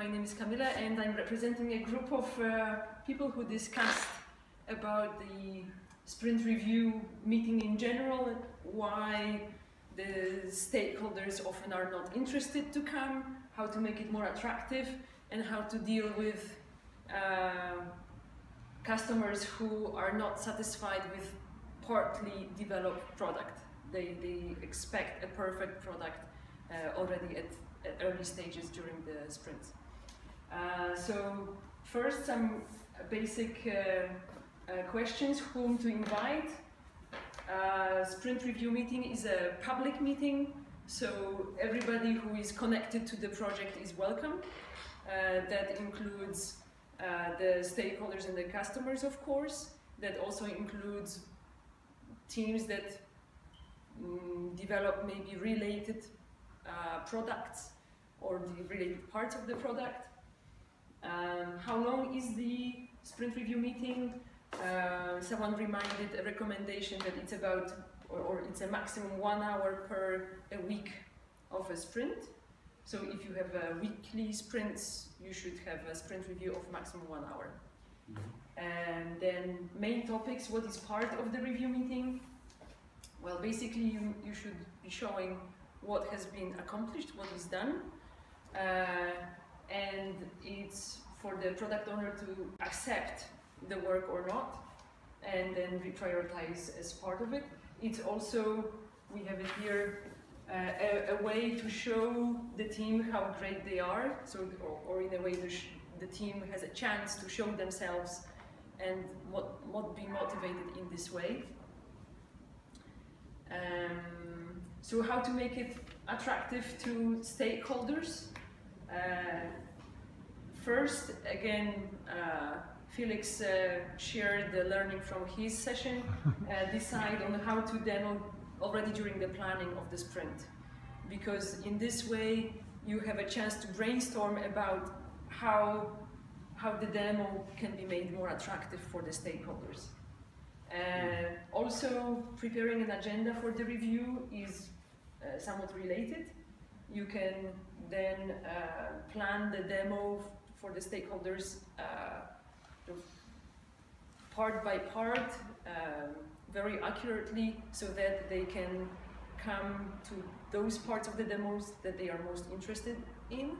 My name is Kamilla and I'm representing a group of people who discussed about the sprint review meeting in general, why the stakeholders often are not interested to come, how to make it more attractive, and how to deal with customers who are not satisfied with partly developed product. They expect a perfect product already at early stages during the sprints. So first, some basic questions: whom to invite. Sprint review meeting is a public meeting, so everybody who is connected to the project is welcome. That includes the stakeholders and the customers, of course. That also includes teams that develop maybe related products or the related parts of the product. How long is the sprint review meeting? Someone reminded a recommendation that it's about, or it's a maximum 1 hour per a week of a sprint. So if you have weekly sprints, you should have a sprint review of maximum 1 hour. And then main topics, what is part of the review meeting? Well, basically you should be showing what has been accomplished, what is done, and it's for the product owner to accept the work or not, and then reprioritize as part of it. It's also, we have it here, a way to show the team how great they are, so, or in a way the team has a chance to show themselves and be motivated in this way. So how to make it attractive to stakeholders? First, again, Felix shared the learning from his session. Decide on how to demo already during the planning of the sprint, because in this way you have a chance to brainstorm about how the demo can be made more attractive for the stakeholders. Also, preparing an agenda for the review is somewhat related. You can then plan the demo for the stakeholders part by part, very accurately, so that they can come to those parts of the demos that they are most interested in.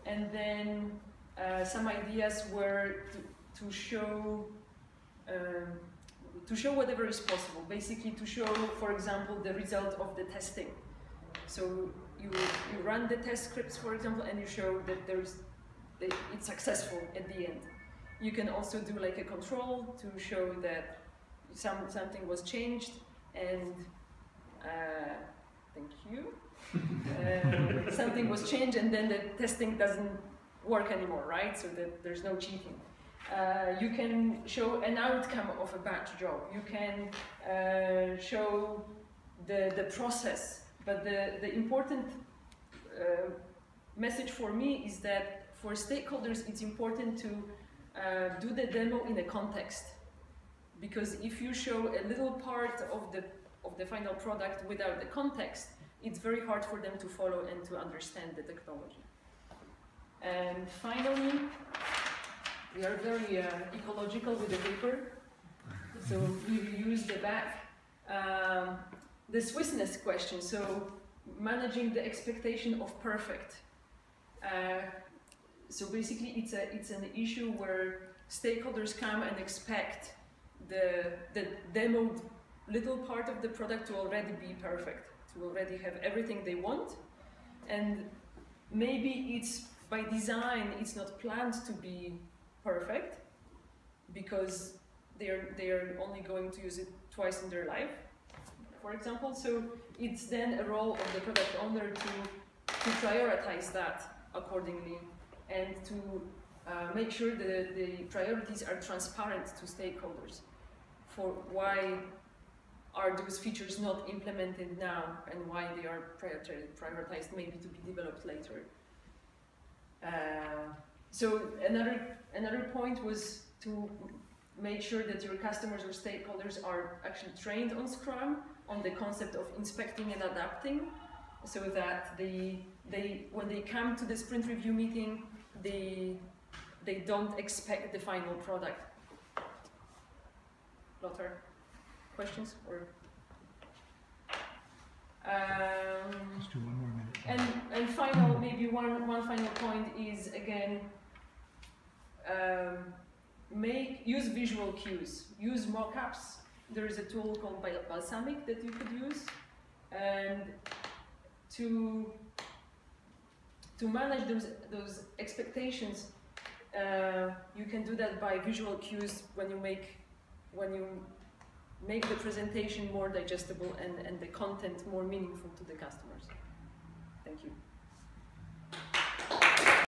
And then some ideas were to show whatever is possible. Basically, to show, for example, the result of the testing. So you run the test scripts, for example, and you show that it's successful at the end. You can also do like a control to show that something was changed, and thank you. Something was changed, and then the testing doesn't work anymore, right? So that there's no cheating. You can show an outcome of a batch job. You can show the process. But the important message for me is that for stakeholders, it's important to do the demo in a context. Because if you show a little part of the final product without the context, it's very hard for them to follow and to understand the technology. And finally, we are very ecological with the paper, so we reuse the back. The Swissness question, so managing the expectation of perfect. So basically it's an issue where stakeholders come and expect the demoed little part of the product to already be perfect, to already have everything they want, and maybe it's by design it's not planned to be perfect because they are only going to use it twice in their life, for example. So it's then a role of the product owner to prioritize that accordingly and to make sure that the priorities are transparent to stakeholders for why are those features not implemented now and why they are prioritized maybe to be developed later. So another point was to make sure that your customers or stakeholders are actually trained on Scrum, on the concept of inspecting and adapting, so that when they come to the sprint review meeting, they don't expect the final product. Lothar, questions or? Let's do one more minute. And final, maybe one final point is again, use visual cues, use mock-ups. There is a tool called Balsamic that you could use, and to manage those expectations, you can do that by visual cues when you make the presentation more digestible and the content more meaningful to the customers. Thank you.